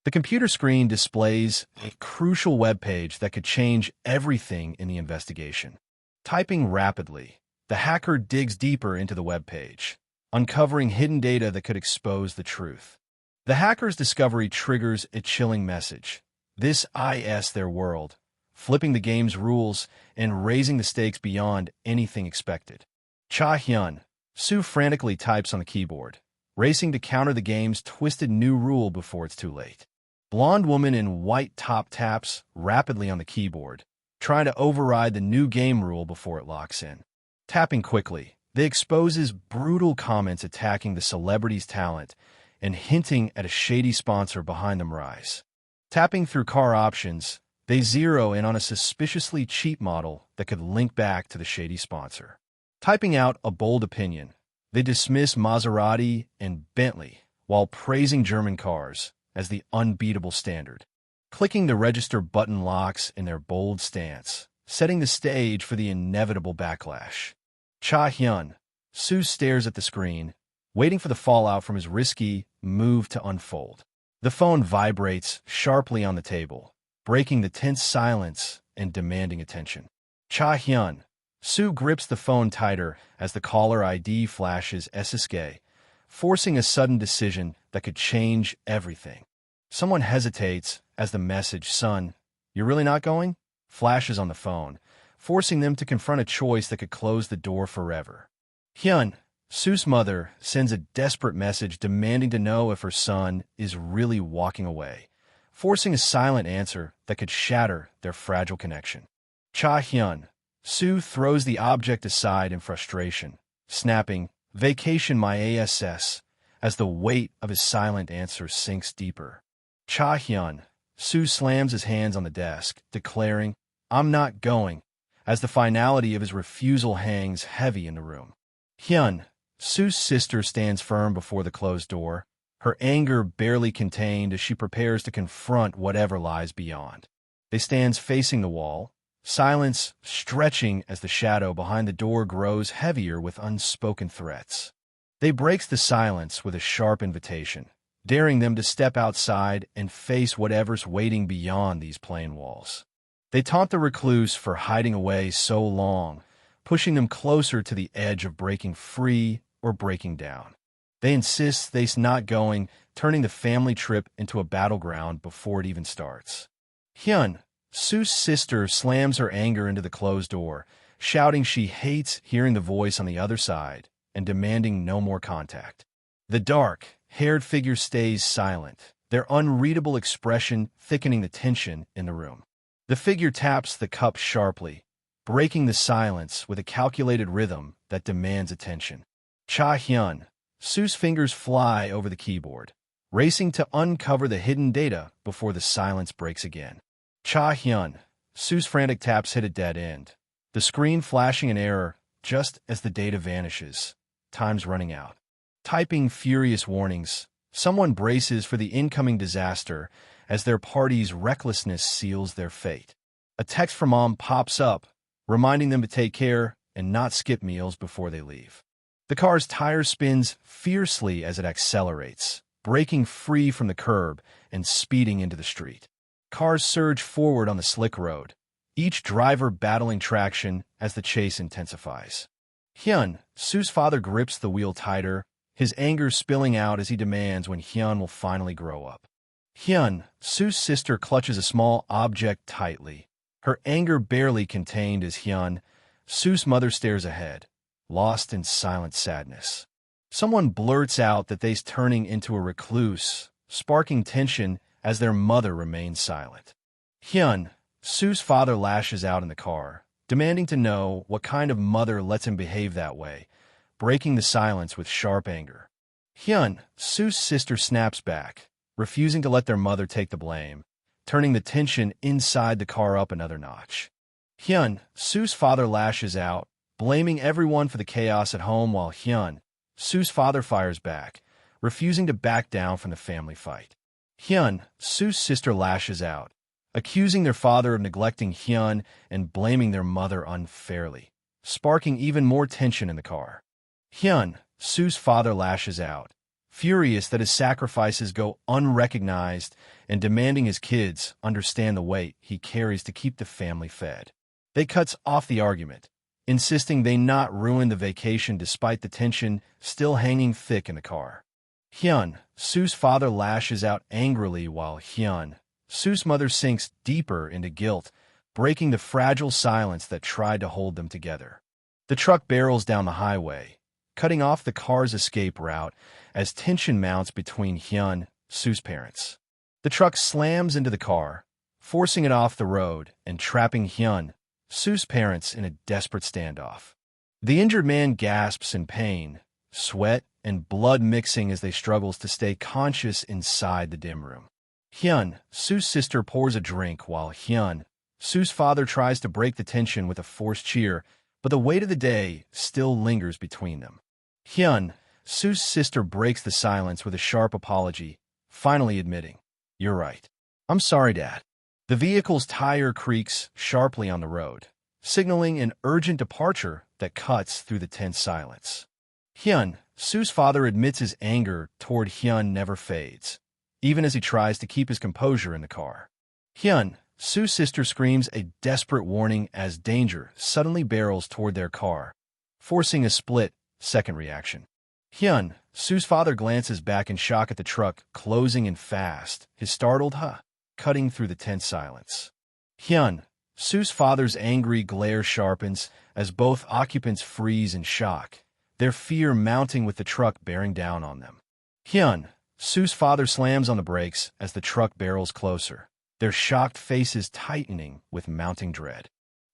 The computer screen displays a crucial web page that could change everything in the investigation. Typing rapidly, the hacker digs deeper into the web page, uncovering hidden data that could expose the truth. The hacker's discovery triggers a chilling message. This is their world, flipping the game's rules and raising the stakes beyond anything expected. Cha-hyun, Sue frantically types on the keyboard, racing to counter the game's twisted new rule before it's too late. Blonde woman in white top taps rapidly on the keyboard, trying to override the new game rule before it locks in. Tapping quickly, they exposes brutal comments attacking the celebrity's talent and hinting at a shady sponsor behind them rise. Tapping through car options, they zero in on a suspiciously cheap model that could link back to the shady sponsor. Typing out a bold opinion, they dismiss Maserati and Bentley while praising German cars as the unbeatable standard. Clicking the register button locks in their bold stance, setting the stage for the inevitable backlash. Cha-hyun, Sue stares at the screen, waiting for the fallout from his risky move to unfold. The phone vibrates sharply on the table, breaking the tense silence and demanding attention. Cha-hyun, Sue grips the phone tighter as the caller ID flashes SSK, forcing a sudden decision that could change everything. Someone hesitates as the message, "Son, you're really not going?" flashes on the phone, forcing them to confront a choice that could close the door forever. Hyun, Sue's mother, sends a desperate message demanding to know if her son is really walking away, forcing a silent answer that could shatter their fragile connection. Cha-hyun, Sue throws the object aside in frustration, snapping, "Vacation my ass," as the weight of his silent answer sinks deeper. Cha-hyun, Sue slams his hands on the desk, declaring, "I'm not going," as the finality of his refusal hangs heavy in the room. Hyun, Sue's sister, stands firm before the closed door, her anger barely contained as she prepares to confront whatever lies beyond. They stand facing the wall, silence stretching as the shadow behind the door grows heavier with unspoken threats. They breaks the silence with a sharp invitation, daring them to step outside and face whatever's waiting beyond these plain walls. They taunt the recluse for hiding away so long, pushing them closer to the edge of breaking free or breaking down. They insist they're not going, turning the family trip into a battleground before it even starts. Hyun, Sue's sister, slams her anger into the closed door, shouting she hates hearing the voice on the other side and demanding no more contact. The dark-haired figure stays silent, their unreadable expression thickening the tension in the room. The figure taps the cup sharply, breaking the silence with a calculated rhythm that demands attention. Cha-hyun, Sue's fingers fly over the keyboard, racing to uncover the hidden data before the silence breaks again. Cha-hyun, Sue's frantic taps hit a dead end, the screen flashing an error just as the data vanishes, time's running out. Typing furious warnings, someone braces for the incoming disaster as their party's recklessness seals their fate. A text from mom pops up, reminding them to take care and not skip meals before they leave. The car's tire spins fiercely as it accelerates, breaking free from the curb and speeding into the street. Cars surge forward on the slick road, each driver battling traction as the chase intensifies. Hyun, Sue's father, grips the wheel tighter, his anger spilling out as he demands when Hyun will finally grow up. Hyun, Sue's sister, clutches a small object tightly, her anger barely contained as Hyun, Sue's mother, stares ahead, lost in silent sadness. Someone blurts out that they's turning into a recluse, sparking tension as their mother remains silent. Hyun, Sue's father, lashes out in the car, demanding to know what kind of mother lets him behave that way, breaking the silence with sharp anger. Hyun, Sue's sister, snaps back, refusing to let their mother take the blame, turning the tension inside the car up another notch. Hyun, Sue's father, lashes out, blaming everyone for the chaos at home while Hyun, Sue's father, fires back, refusing to back down from the family fight. Hyun, Sue's sister, lashes out, accusing their father of neglecting Hyun and blaming their mother unfairly, sparking even more tension in the car. Hyun, Sue's father, lashes out, furious that his sacrifices go unrecognized and demanding his kids understand the weight he carries to keep the family fed. They cuts off the argument, insisting they not ruin the vacation despite the tension still hanging thick in the car. Hyun, Su's father, lashes out angrily while Hyun, Su's mother, sinks deeper into guilt, breaking the fragile silence that tried to hold them together. The truck barrels down the highway, cutting off the car's escape route as tension mounts between Hyun, Su's parents. The truck slams into the car, forcing it off the road and trapping Hyun, Su's parents, in a desperate standoff. The injured man gasps in pain, sweat and blood mixing as they struggles to stay conscious inside the dim room. Hyun, Su's sister, pours a drink while Hyun, Su's father, tries to break the tension with a forced cheer, but the weight of the day still lingers between them. Hyun, Su's sister, breaks the silence with a sharp apology, finally admitting, "You're right. I'm sorry, Dad." The vehicle's tire creaks sharply on the road, signaling an urgent departure that cuts through the tense silence. Hyun, Su's father, admits his anger toward Hyun never fades, even as he tries to keep his composure in the car. Hyun, Su's sister, screams a desperate warning as danger suddenly barrels toward their car, forcing a split-second reaction. Hyun, Su's father, glances back in shock at the truck closing in fast, his startled cutting through the tense silence. Hyun, Su's father's angry glare sharpens as both occupants freeze in shock, their fear mounting with the truck bearing down on them. Hyun, Su's father, slams on the brakes as the truck barrels closer, their shocked faces tightening with mounting dread.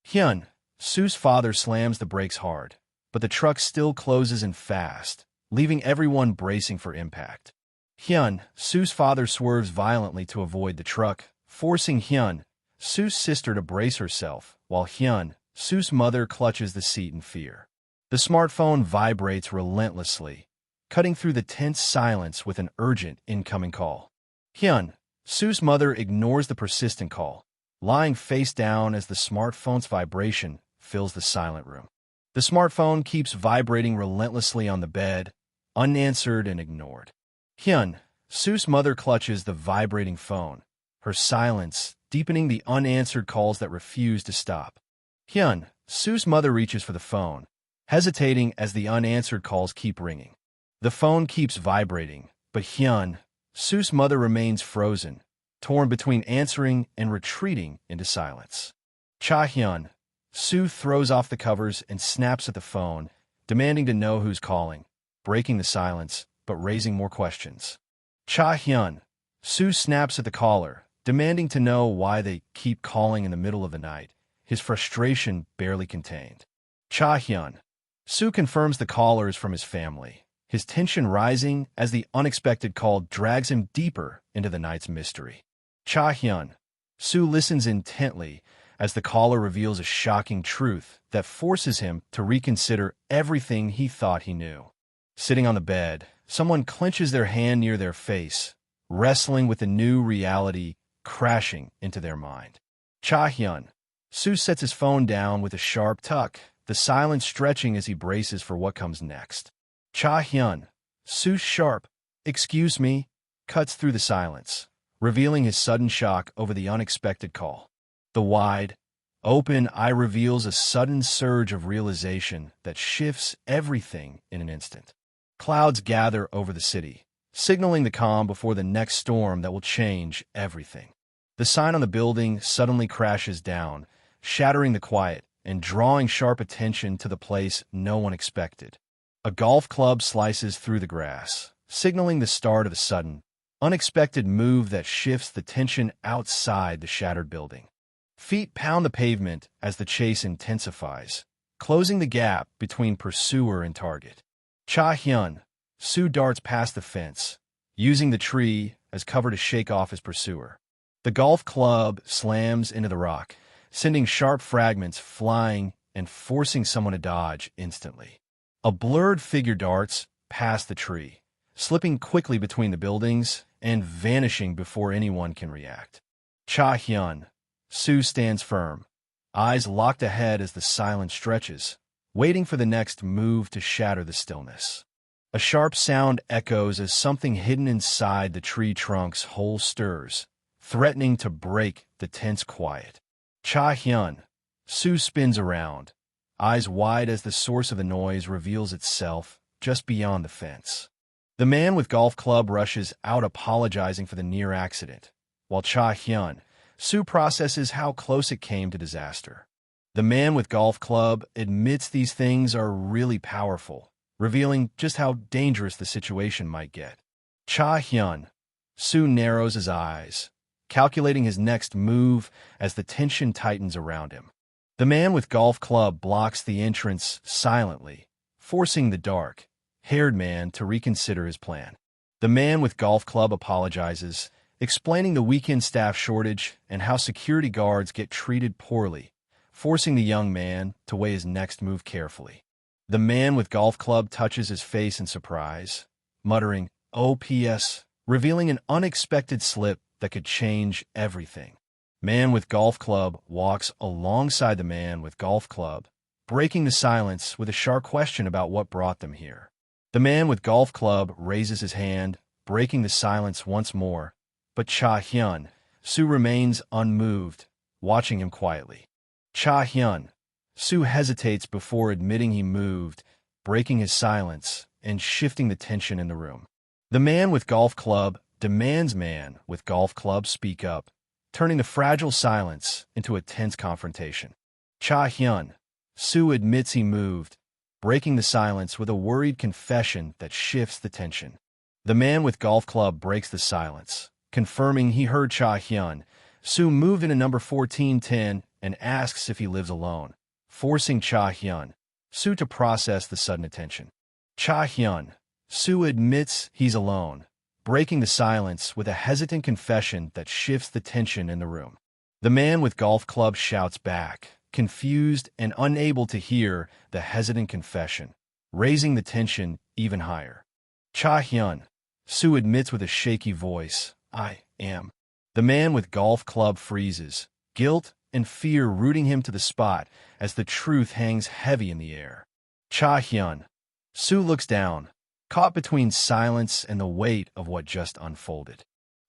Hyun, Su's father, slams the brakes hard, but the truck still closes in fast, leaving everyone bracing for impact. Hyun, Su's father, swerves violently to avoid the truck, forcing Hyun, Su's sister, to brace herself, while Hyun, Su's mother, clutches the seat in fear. The smartphone vibrates relentlessly, cutting through the tense silence with an urgent incoming call. Hyun, Su's mother, ignores the persistent call, lying face down as the smartphone's vibration fills the silent room. The smartphone keeps vibrating relentlessly on the bed, unanswered and ignored. Hyun, Su's mother, clutches the vibrating phone, her silence deepening the unanswered calls that refuse to stop. Hyun, Su's mother, reaches for the phone, hesitating as the unanswered calls keep ringing. The phone keeps vibrating, but Hyun, Su's mother, remains frozen, torn between answering and retreating into silence. Cha-hyun, Su, throws off the covers and snaps at the phone, demanding to know who's calling, breaking the silence but raising more questions. Cha-hyun, Su, snaps at the caller, demanding to know why they keep calling in the middle of the night, his frustration barely contained. Cha-hyun, Su, confirms the caller is from his family, his tension rising as the unexpected call drags him deeper into the night's mystery. Cha-hyun, Su, listens intently as the caller reveals a shocking truth that forces him to reconsider everything he thought he knew. Sitting on the bed, someone clenches their hand near their face, wrestling with the new reality crashing into their mind. Cha-hyun, Su, sets his phone down with a sharp tuck, the silence stretching as he braces for what comes next. Cha-hyun, Su's sharp, "Excuse me," cuts through the silence, revealing his sudden shock over the unexpected call. The wide, open eye reveals a sudden surge of realization that shifts everything in an instant. Clouds gather over the city, signaling the calm before the next storm that will change everything. The sign on the building suddenly crashes down, shattering the quiet and drawing sharp attention to the place no one expected. A golf club slices through the grass, signaling the start of a sudden, unexpected move that shifts the tension outside the shattered building. Feet pound the pavement as the chase intensifies, closing the gap between pursuer and target. Cha-hyun, Su, darts past the fence, using the tree as cover to shake off his pursuer. The golf club slams into the rock, sending sharp fragments flying and forcing someone to dodge instantly. A blurred figure darts past the tree, slipping quickly between the buildings and vanishing before anyone can react. Cha-hyun, Su, stands firm, eyes locked ahead as the silence stretches, waiting for the next move to shatter the stillness. A A sharp sound echoes as something hidden inside the tree trunk's hole stirs, threatening to break the tense quiet. Cha-hyun. Sue spins around, eyes wide as the source of the noise reveals itself just beyond the fence. The man with golf club rushes out apologizing for the near accident, while Cha-hyun. Sue processes how close it came to disaster. The man with golf club admits these things are really powerful, revealing just how dangerous the situation might get. Cha-hyun. Sue narrows his eyes, calculating his next move as the tension tightens around him. The man with golf club blocks the entrance silently, forcing the dark-haired man to reconsider his plan. The man with golf club apologizes, explaining the weekend staff shortage and how security guards get treated poorly, forcing the young man to weigh his next move carefully. The man with golf club touches his face in surprise, muttering, "OPS," revealing an unexpected slip that could change everything. Man with golf club walks alongside the man with golf club, breaking the silence with a sharp question about what brought them here. The man with golf club raises his hand, breaking the silence once more, but Cha-hyun. Sue remains unmoved, watching him quietly. Cha-hyun. Sue hesitates before admitting he moved, breaking his silence and shifting the tension in the room. The man with golf club demands man with golf club speak up, turning the fragile silence into a tense confrontation. Cha-hyun. Sue admits he moved, breaking the silence with a worried confession that shifts the tension. The man with golf club breaks the silence, confirming he heard Cha-hyun. Sue moved into number 1410 and asks if he lives alone, forcing Cha-hyun. Sue to process the sudden attention. Cha-hyun. Sue admits he's alone, breaking the silence with a hesitant confession that shifts the tension in the room. The man with golf club shouts back, confused and unable to hear the hesitant confession, raising the tension even higher. Cha-hyun. Sue admits with a shaky voice, "I am." The man with golf club freezes, guilt and fear rooting him to the spot as the truth hangs heavy in the air. Cha-hyun. Sue looks down, caught between silence and the weight of what just unfolded.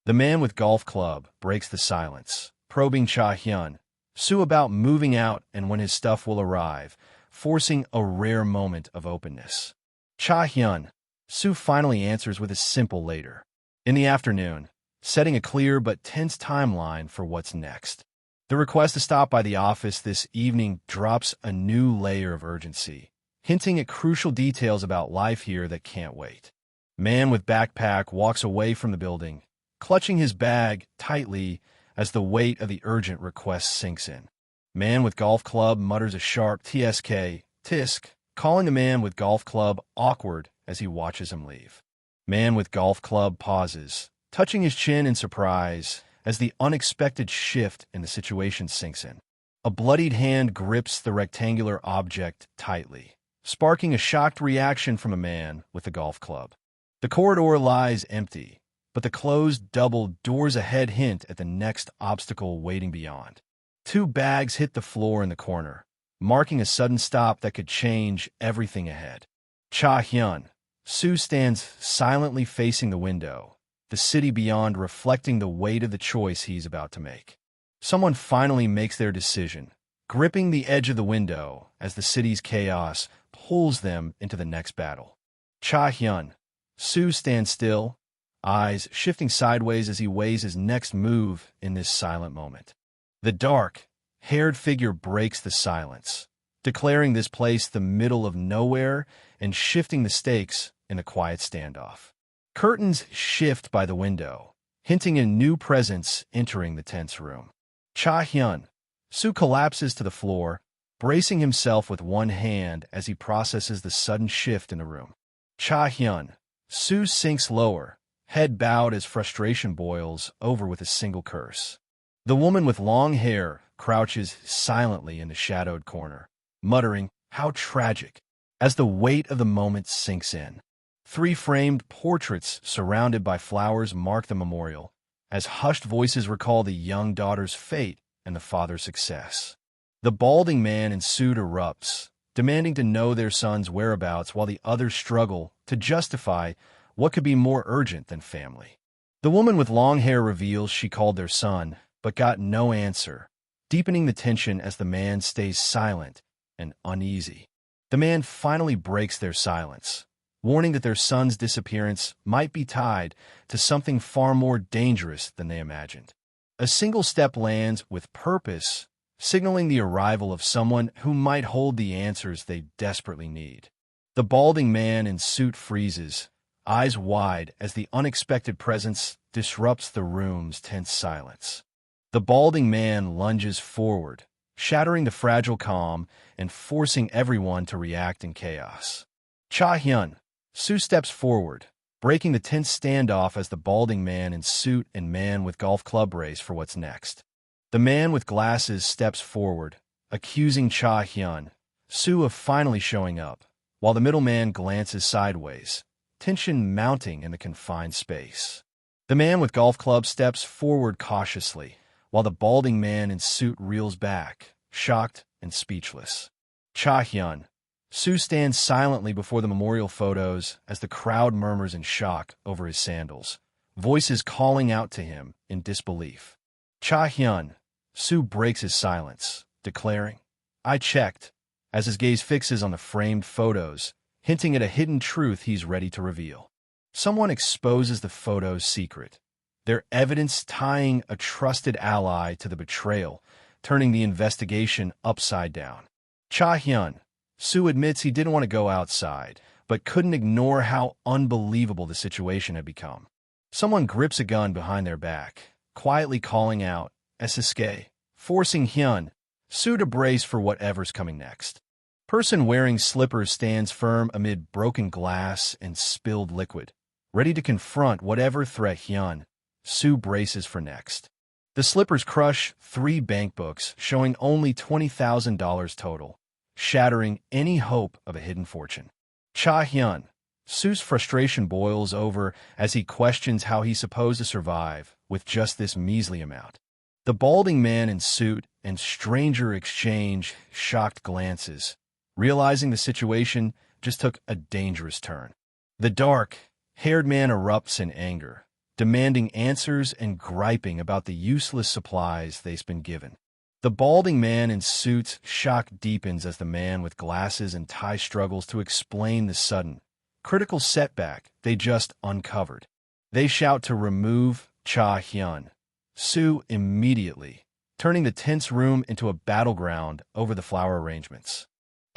The man with golf club breaks the silence, probing Cha-hyun. Sue about moving out and when his stuff will arrive, forcing a rare moment of openness. Cha-hyun. Sue finally answers with a simple later. In the afternoon, setting a clear but tense timeline for what's next. The request to stop by the office this evening drops a new layer of urgency, hinting at crucial details about life here that can't wait. Man with backpack walks away from the building, clutching his bag tightly as the weight of the urgent request sinks in. Man with golf club mutters a sharp tisk, calling the man with golf club awkward as he watches him leave. Man with golf club pauses, touching his chin in surprise as the unexpected shift in the situation sinks in. A bloodied hand grips the rectangular object tightly, sparking a shocked reaction from a man with a golf club. The corridor lies empty, but the closed double doors ahead hint at the next obstacle waiting beyond. Two bags hit the floor in the corner, marking a sudden stop that could change everything ahead. Cha-hyun. Sue stands silently facing the window, the city beyond reflecting the weight of the choice he's about to make. Someone finally makes their decision, gripping the edge of the window as the city's chaos pulls them into the next battle. Cha-hyun. Sue stands still, eyes shifting sideways as he weighs his next move in this silent moment. The dark-haired figure breaks the silence, declaring this place the middle of nowhere and shifting the stakes in a quiet standoff. Curtains shift by the window, hinting at a new presence entering the tense room. Cha-hyun. Sue collapses to the floor, bracing himself with one hand as he processes the sudden shift in the room. Cha-hyun. Sue sinks lower, head bowed as frustration boils over with a single curse. The woman with long hair crouches silently in the shadowed corner, muttering, "How tragic," as the weight of the moment sinks in. 3 framed portraits surrounded by flowers mark the memorial, as hushed voices recall the young daughter's fate and the father's success. The balding man in suit erupts, demanding to know their son's whereabouts while the others struggle to justify what could be more urgent than family. The woman with long hair reveals she called their son, but got no answer, deepening the tension as the man stays silent and uneasy. The man finally breaks their silence, warning that their son's disappearance might be tied to something far more dangerous than they imagined. A single step lands with purpose, signaling the arrival of someone who might hold the answers they desperately need. The balding man in suit freezes, eyes wide as the unexpected presence disrupts the room's tense silence. The balding man lunges forward, shattering the fragile calm and forcing everyone to react in chaos. Cha-hyun, Sue steps forward, breaking the tense standoff as the balding man in suit and man with golf club race for what's next. The man with glasses steps forward, accusing Cha-hyun, Sue of finally showing up, while the middleman glances sideways, tension mounting in the confined space. The man with golf club steps forward cautiously, while the balding man in suit reels back, shocked and speechless. Cha-hyun, Sue stands silently before the memorial photos as the crowd murmurs in shock over his sandals, voices calling out to him in disbelief. Cha-hyun, Sue breaks his silence, declaring, "I checked," as his gaze fixes on the framed photos, hinting at a hidden truth he's ready to reveal. Someone exposes the photo's secret, their evidence tying a trusted ally to the betrayal, turning the investigation upside down. Cha-hyun, Sue admits he didn't want to go outside, but couldn't ignore how unbelievable the situation had become. Someone grips a gun behind their back, quietly calling out, "SSK," forcing Hyun, Sue to brace for whatever's coming next. Person wearing slippers stands firm amid broken glass and spilled liquid, ready to confront whatever threat Hyun, Sue braces for next. The slippers crush 3 bank books, showing only $20,000 total, shattering any hope of a hidden fortune. Cha-hyun, Sue's frustration boils over as he questions how he's supposed to survive with just this measly amount. The balding man in suit and stranger exchange shocked glances, realizing the situation just took a dangerous turn. The dark-haired man erupts in anger, demanding answers and griping about the useless supplies they've been given. The balding man in suit's shock deepens as the man with glasses and tie struggles to explain the sudden, critical setback they just uncovered. They shout to remove Cha-hyun, Sue immediately, turning the tense room into a battleground over the flower arrangements.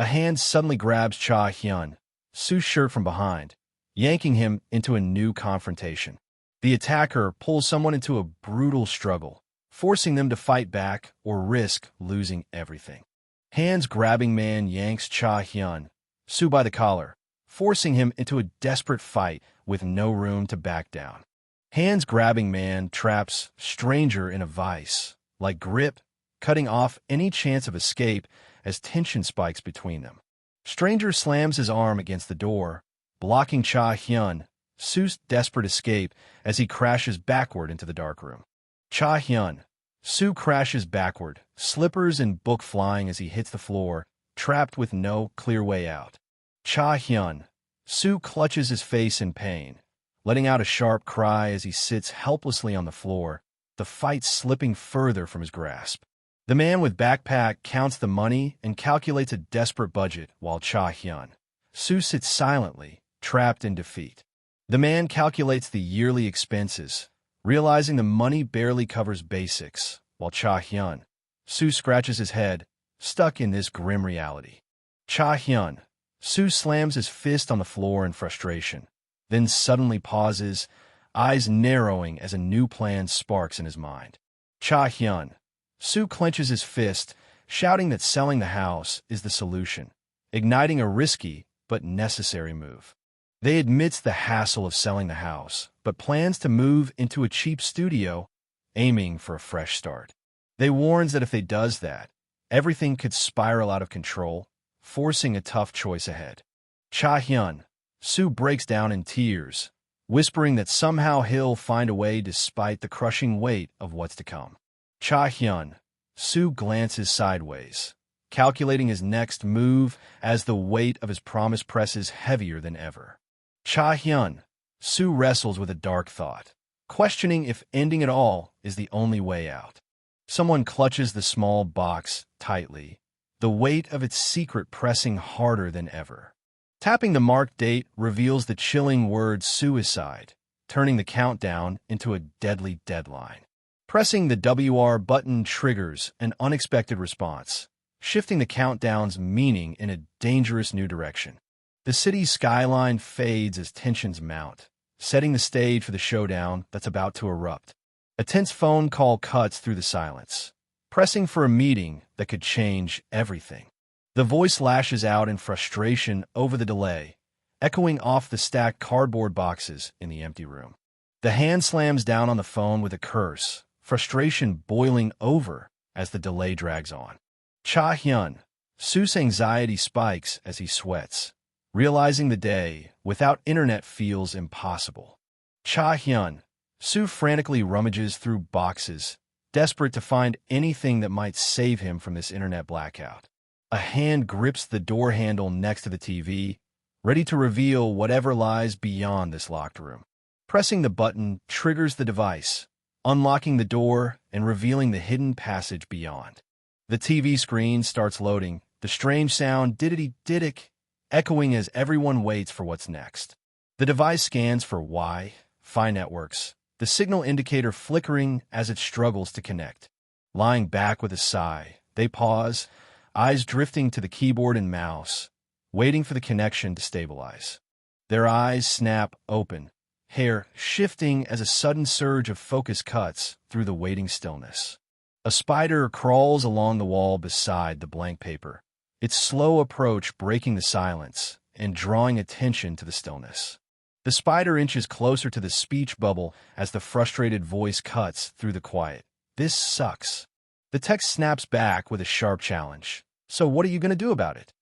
A hand suddenly grabs Cha-hyun, Sue's shirt from behind, yanking him into a new confrontation. The attacker pulls someone into a brutal struggle, forcing them to fight back or risk losing everything. Hands-grabbing man yanks Cha-hyun, Sue by the collar, forcing him into a desperate fight with no room to back down. Hands-grabbing man traps stranger in a vice, like grip, cutting off any chance of escape as tension spikes between them. Stranger slams his arm against the door, blocking Cha-hyun, Sue's desperate escape as he crashes backward into the darkroom. Cha-hyun, Sue crashes backward, slippers and book flying as he hits the floor, trapped with no clear way out. Cha-hyun, Sue clutches his face in pain, letting out a sharp cry as he sits helplessly on the floor, the fight slipping further from his grasp. The man with backpack counts the money and calculates a desperate budget while Cha-hyun, Sue sits silently, trapped in defeat. The man calculates the yearly expenses, realizing the money barely covers basics, while Cha-hyun, Sue scratches his head, stuck in this grim reality. Cha-hyun, Sue slams his fist on the floor in frustration, then suddenly pauses, eyes narrowing as a new plan sparks in his mind. Cha-hyun, Sue clenches his fist, shouting that selling the house is the solution, igniting a risky but necessary move. They admits the hassle of selling the house, but plans to move into a cheap studio, aiming for a fresh start. They warns that if they does that, everything could spiral out of control, forcing a tough choice ahead. Cha-hyun, Sue breaks down in tears, whispering that somehow he'll find a way despite the crushing weight of what's to come. Cha-hyun, Sue glances sideways, calculating his next move as the weight of his promise presses heavier than ever. Cha-hyun. Soo wrestles with a dark thought, questioning if ending it all is the only way out. Someone clutches the small box tightly, the weight of its secret pressing harder than ever. Tapping the marked date reveals the chilling word suicide, turning the countdown into a deadly deadline. Pressing the WR button triggers an unexpected response, shifting the countdown's meaning in a dangerous new direction. The city's skyline fades as tensions mount, setting the stage for the showdown that's about to erupt. A tense phone call cuts through the silence, pressing for a meeting that could change everything. The voice lashes out in frustration over the delay, echoing off the stacked cardboard boxes in the empty room. The hand slams down on the phone with a curse, frustration boiling over as the delay drags on. Cha-hyun. Soo's anxiety spikes as he sweats, realizing the day without internet feels impossible. Cha-hyun. Soo frantically rummages through boxes, desperate to find anything that might save him from this internet blackout. A hand grips the door handle next to the TV, ready to reveal whatever lies beyond this locked room. Pressing the button triggers the device, unlocking the door and revealing the hidden passage beyond. The TV screen starts loading, the strange sound diddity-diddick echoing as everyone waits for what's next. The device scans for Wi-Fi networks, the signal indicator flickering as it struggles to connect. Lying back with a sigh, they pause, eyes drifting to the keyboard and mouse, waiting for the connection to stabilize. Their eyes snap open, hair shifting as a sudden surge of focus cuts through the waiting stillness. A spider crawls along the wall beside the blank paper, its slow approach breaking the silence and drawing attention to the stillness. The spider inches closer to the speech bubble as the frustrated voice cuts through the quiet. "This sucks." The text snaps back with a sharp challenge. "So what are you going to do about it?"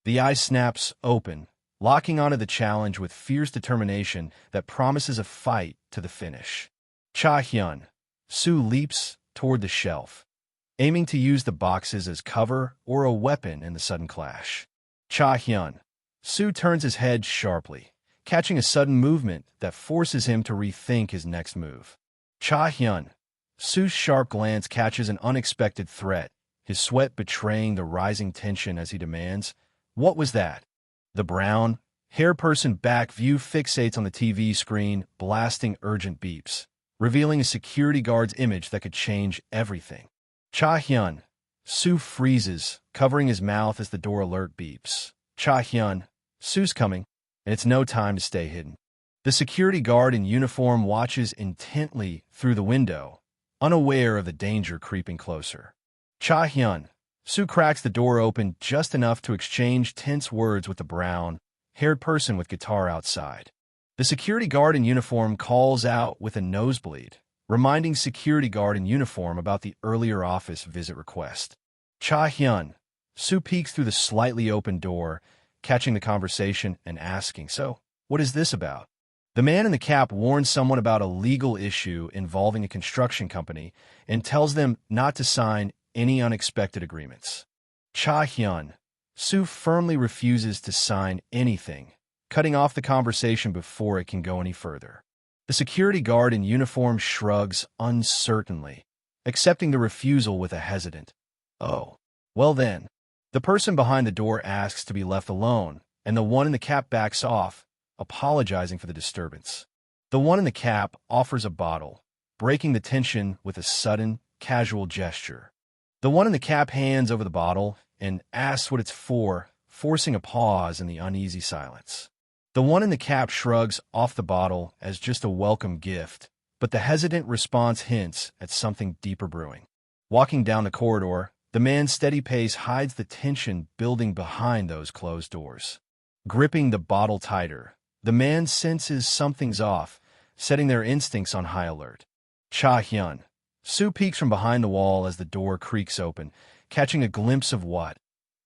The eye snaps open, locking onto the challenge with fierce determination that promises a fight to the finish. Cha-hyun. Soo leaps toward the shelf, aiming to use the boxes as cover or a weapon in the sudden clash. Cha-hyun. Soo turns his head sharply, catching a sudden movement that forces him to rethink his next move. Cha-hyun. Soo's sharp glance catches an unexpected threat, his sweat betraying the rising tension as he demands, "What was that?" The brown, hair-person back view fixates on the TV screen, blasting urgent beeps, revealing a security guard's image that could change everything. Cha-hyun. Soo freezes, covering his mouth as the door alert beeps. Cha-hyun. Soo's coming, and it's no time to stay hidden. The security guard in uniform watches intently through the window, unaware of the danger creeping closer. Cha-hyun. Soo cracks the door open just enough to exchange tense words with the brown-haired person with guitar outside. The security guard in uniform calls out with a nosebleed, reminding security guard in uniform about the earlier office visit request. Cha-hyun. Soo peeks through the slightly open door, catching the conversation and asking, "So, what is this about?" The man in the cap warns someone about a legal issue involving a construction company and tells them not to sign any unexpected agreements. Cha-hyun. Soo firmly refuses to sign anything, cutting off the conversation before it can go any further. The security guard in uniform shrugs uncertainly, accepting the refusal with a hesitant, "Oh, well then." The person behind the door asks to be left alone, and the one in the cap backs off, apologizing for the disturbance. The one in the cap offers a bottle, breaking the tension with a sudden, casual gesture. The one in the cap hands over the bottle and asks what it's for, forcing a pause in the uneasy silence. The one in the cap shrugs off the bottle as just a welcome gift, but the hesitant response hints at something deeper brewing. Walking down the corridor, the man's steady pace hides the tension building behind those closed doors. Gripping the bottle tighter, the man senses something's off, setting their instincts on high alert. Cha-hyun. Soo peeks from behind the wall as the door creaks open, catching a glimpse of what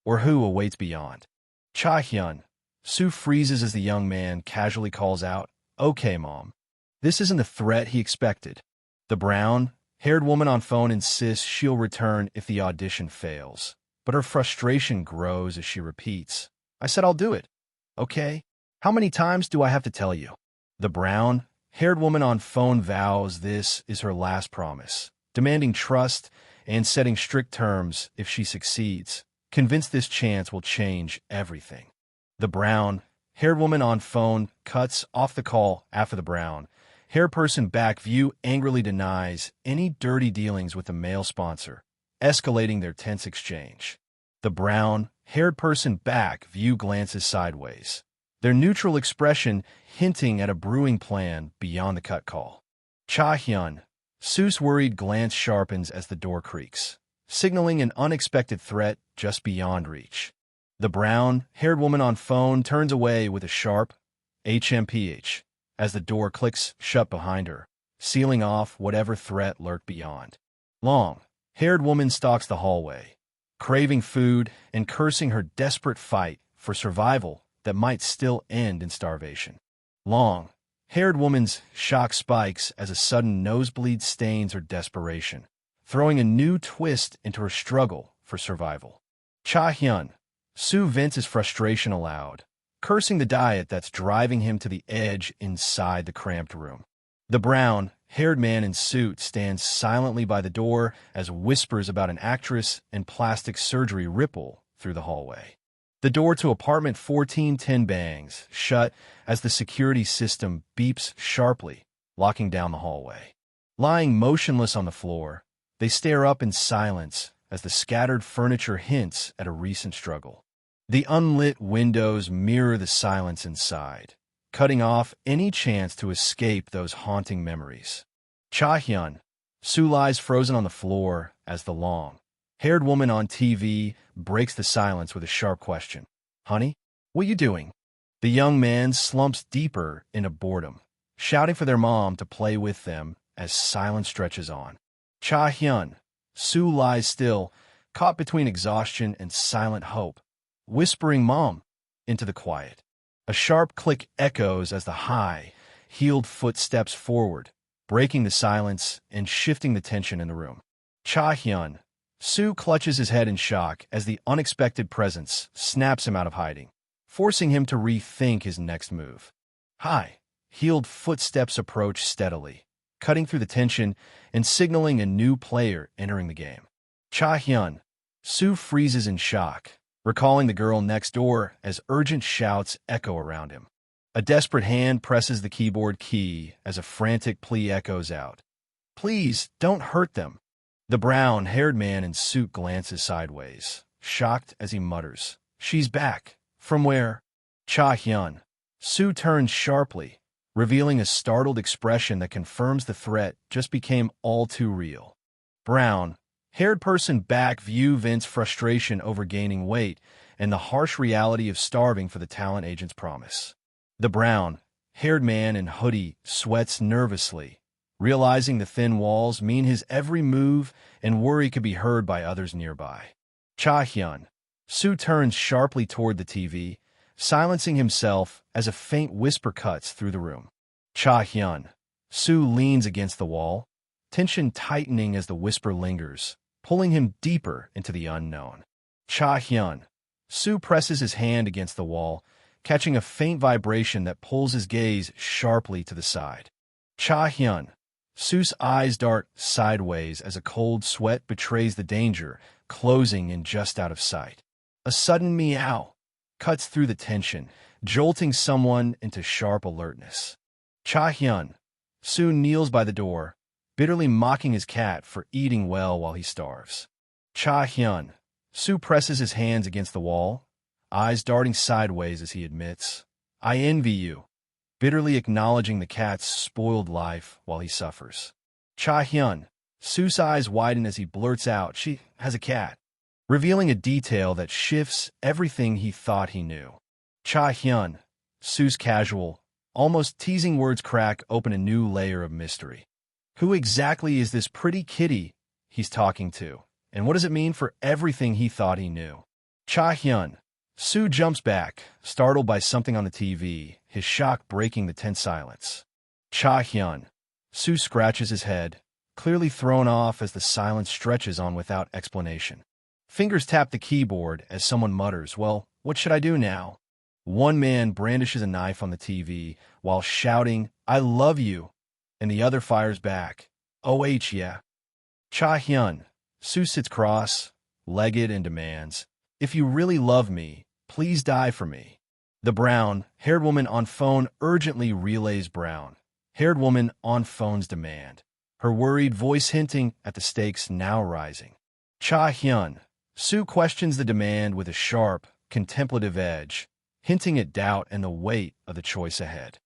or who awaits beyond. Cha-hyun. Soo freezes as the young man casually calls out, "Okay, Mom." This isn't the threat he expected. The brown-haired woman on phone insists she'll return if the audition fails, but her frustration grows as she repeats, "I said I'll do it. Okay?" How many times do I have to tell you? The brown-haired woman on phone vows this is her last promise, demanding trust and setting strict terms if she succeeds, convinced this chance will change everything. The brown-haired woman on phone cuts off the call after the brown-haired person back view angrily denies any dirty dealings with the male sponsor, escalating their tense exchange. The brown-haired person back view glances sideways, their neutral expression hinting at a brewing plan beyond the cut call. Cha-hyun, Sue's worried glance sharpens as the door creaks, signaling an unexpected threat just beyond reach. The brown-haired woman on phone turns away with a sharp HMPH as the door clicks shut behind her, sealing off whatever threat lurked beyond. Long-haired woman stalks the hallway, craving food and cursing her desperate fight for survival that might still end in starvation. Long-haired woman's shock spikes as a sudden nosebleed stains her desperation, throwing a new twist into her struggle for survival. Cha-hyun, Sue vents his frustration aloud, cursing the diet that's driving him to the edge inside the cramped room. The brown-haired man in suit stands silently by the door as whispers about an actress and plastic surgery ripple through the hallway. The door to apartment 1410 bangs shut as the security system beeps sharply, locking down the hallway. Lying motionless on the floor, they stare up in silence as the scattered furniture hints at a recent struggle. The unlit windows mirror the silence inside, cutting off any chance to escape those haunting memories. Cha-hyun, Sue lies frozen on the floor as the long-haired woman on TV breaks the silence with a sharp question. Honey, what you doing? The young man slumps deeper into boredom, shouting for their mom to play with them as silence stretches on. Cha-hyun, Sue lies still, caught between exhaustion and silent hope, whispering mom into the quiet. A sharp click echoes as the high-heeled foot steps forward, breaking the silence and shifting the tension in the room. Cha-hyun, Sue clutches his head in shock as the unexpected presence snaps him out of hiding, forcing him to rethink his next move. High-heeled footsteps approach steadily, cutting through the tension and signaling a new player entering the game. Cha-hyun, Sue freezes in shock, recalling the girl next door as urgent shouts echo around him. A desperate hand presses the keyboard key as a frantic plea echoes out. Please, don't hurt them. The brown-haired man in suit glances sideways, shocked as he mutters, She's back. From where? Cha-hyun, Sue turns sharply, revealing a startled expression that confirms the threat just became all too real. Brown-haired person back view vents frustration over gaining weight and the harsh reality of starving for the talent agent's promise. The brown-haired man in hoodie sweats nervously, realizing the thin walls mean his every move and worry could be heard by others nearby. Cha-hyun, Sue turns sharply toward the TV, silencing himself as a faint whisper cuts through the room. Cha-hyun, Sue leans against the wall, tension tightening as the whisper lingers, pulling him deeper into the unknown. Cha-hyun, Sue presses his hand against the wall, catching a faint vibration that pulls his gaze sharply to the side. Cha-hyun, Sue's eyes dart sideways as a cold sweat betrays the danger, closing in just out of sight. A sudden meow cuts through the tension, jolting someone into sharp alertness. Cha-hyun, Sue kneels by the door, bitterly mocking his cat for eating well while he starves. Cha-hyun, Sue presses his hands against the wall, eyes darting sideways as he admits, I envy you, bitterly acknowledging the cat's spoiled life while he suffers. Cha-hyun, Sue's eyes widen as he blurts out she has a cat, revealing a detail that shifts everything he thought he knew. Cha-hyun, Sue's casual, almost teasing words crack open a new layer of mystery. Who exactly is this pretty kitty he's talking to, and what does it mean for everything he thought he knew? Cha-hyun, Sue jumps back, startled by something on the TV, his shock breaking the tense silence. Cha-hyun, Sue scratches his head, clearly thrown off as the silence stretches on without explanation. Fingers tap the keyboard as someone mutters, well, what should I do now? One man brandishes a knife on the TV while shouting, "I love you," and the other fires back, "Oh, yeah." Cha-hyun, Sue sits cross-legged and demands, "If you really love me, please die for me." The brown-haired woman on phone urgently relays brown-haired woman on phone's demand, her worried voice hinting at the stakes now rising. Cha-hyun, Sue questions the demand with a sharp, contemplative edge, hinting at doubt and the weight of the choice ahead.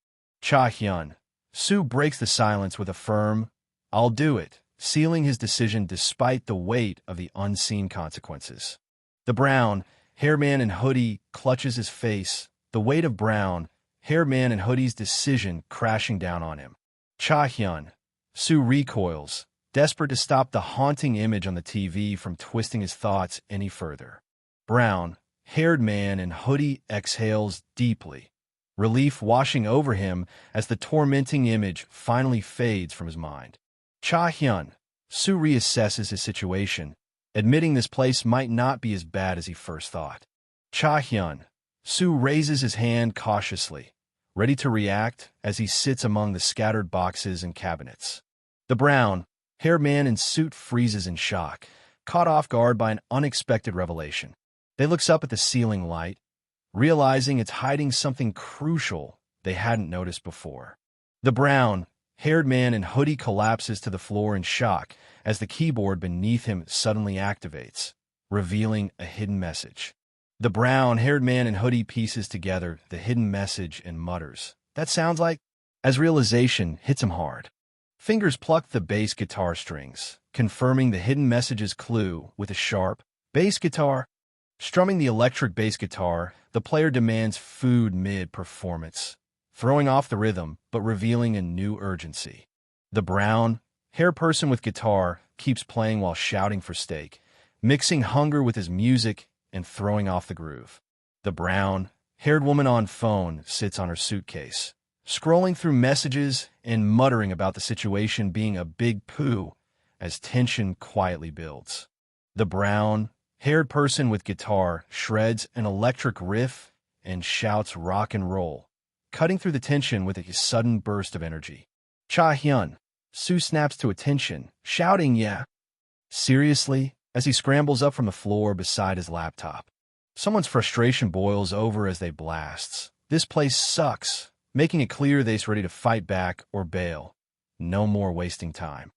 Cha-hyun, Sue breaks the silence with a firm, "I'll do it," sealing his decision despite the weight of the unseen consequences. The brown-haired man in hoodie clutches his face, the weight of brown-haired man in hoodie's decision crashing down on him. Cha-hyun, Sue recoils, desperate to stop the haunting image on the TV from twisting his thoughts any further. Brown-haired man in hoodie exhales deeply, relief washing over him as the tormenting image finally fades from his mind. Cha-hyun, Sue reassesses his situation, admitting this place might not be as bad as he first thought. Cha-hyun, Sue raises his hand cautiously, ready to react as he sits among the scattered boxes and cabinets. The brown-haired man in suit freezes in shock, caught off guard by an unexpected revelation. They looks up at the ceiling light, realizing it's hiding something crucial they hadn't noticed before. The brown-haired man in hoodie collapses to the floor in shock as the keyboard beneath him suddenly activates, revealing a hidden message. The brown-haired man in hoodie pieces together the hidden message and mutters, "That sounds like..." as realization hits him hard. Fingers pluck the bass guitar strings, confirming the hidden message's clue with a sharp bass guitar. Strumming the electric bass guitar, the player demands food mid-performance, throwing off the rhythm but revealing a new urgency. The brown-haired person with guitar keeps playing while shouting for steak, mixing hunger with his music and throwing off the groove. The brown-haired woman on phone sits on her suitcase, scrolling through messages and muttering about the situation being a big poo as tension quietly builds. The brown-haired person with guitar shreds an electric riff and shouts rock and roll, cutting through the tension with a sudden burst of energy. Cha-hyun, Sue snaps to attention, shouting, "Yeah!" seriously, as he scrambles up from the floor beside his laptop. Someone's frustration boils over as they blasts, "This place sucks," making it clear they're ready to fight back or bail. No more wasting time.